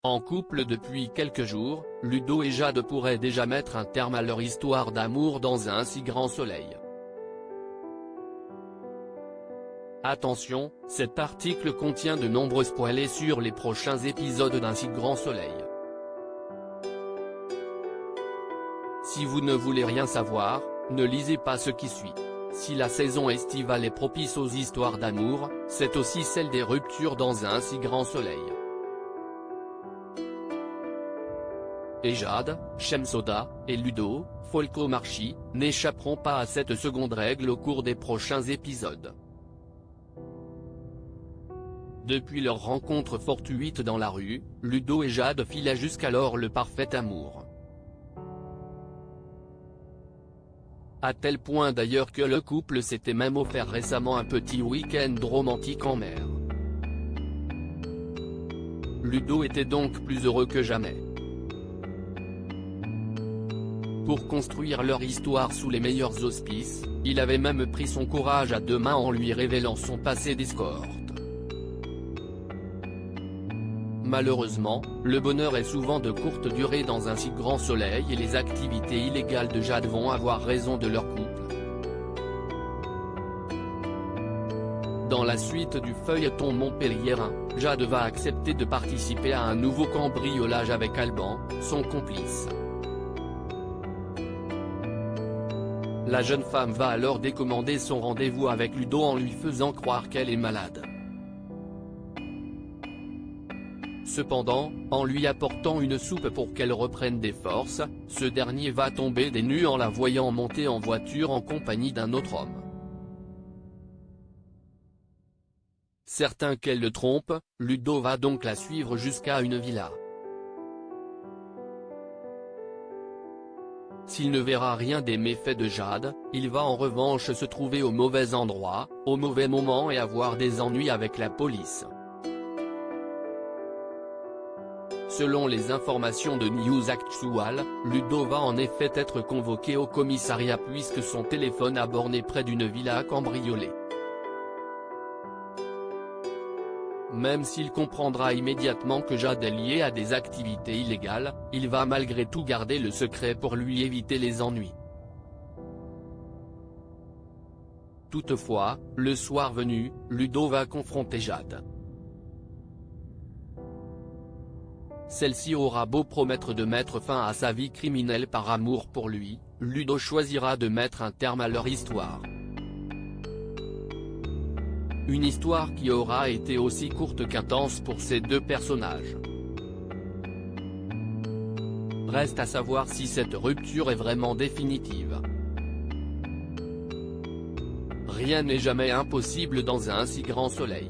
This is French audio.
En couple depuis quelques jours, Ludo et Jade pourraient déjà mettre un terme à leur histoire d'amour dans un si grand soleil. Attention, cet article contient de nombreux spoilers sur les prochains épisodes d'Un si grand soleil. Si vous ne voulez rien savoir, ne lisez pas ce qui suit. Si la saison estivale est propice aux histoires d'amour, c'est aussi celle des ruptures dans un si grand soleil. Et Jade, Shemsoda, et Ludo, Folco Marchi, n'échapperont pas à cette seconde règle au cours des prochains épisodes. Depuis leur rencontre fortuite dans la rue, Ludo et Jade filaient jusqu'alors le parfait amour. À tel point d'ailleurs que le couple s'était même offert récemment un petit week-end romantique en mer. Ludo était donc plus heureux que jamais. Pour construire leur histoire sous les meilleurs auspices, il avait même pris son courage à deux mains en lui révélant son passé d'escorte. Malheureusement, le bonheur est souvent de courte durée dans un si grand soleil et les activités illégales de Jade vont avoir raison de leur couple. Dans la suite du feuilleton montpelliérain, Jade va accepter de participer à un nouveau cambriolage avec Alban, son complice. La jeune femme va alors décommander son rendez-vous avec Ludo en lui faisant croire qu'elle est malade. Cependant, en lui apportant une soupe pour qu'elle reprenne des forces, ce dernier va tomber des nues en la voyant monter en voiture en compagnie d'un autre homme. Certain qu'elle le trompe, Ludo va donc la suivre jusqu'à une villa. S'il ne verra rien des méfaits de Jade, il va en revanche se trouver au mauvais endroit, au mauvais moment et avoir des ennuis avec la police. Selon les informations de News Actual, Ludo va en effet être convoqué au commissariat puisque son téléphone a borné près d'une villa cambriolée. Même s'il comprendra immédiatement que Jade est liée à des activités illégales, il va malgré tout garder le secret pour lui éviter les ennuis. Toutefois, le soir venu, Ludo va confronter Jade. Celle-ci aura beau promettre de mettre fin à sa vie criminelle par amour pour lui, Ludo choisira de mettre un terme à leur histoire. Une histoire qui aura été aussi courte qu'intense pour ces deux personnages. Reste à savoir si cette rupture est vraiment définitive. Rien n'est jamais impossible dans un si grand soleil.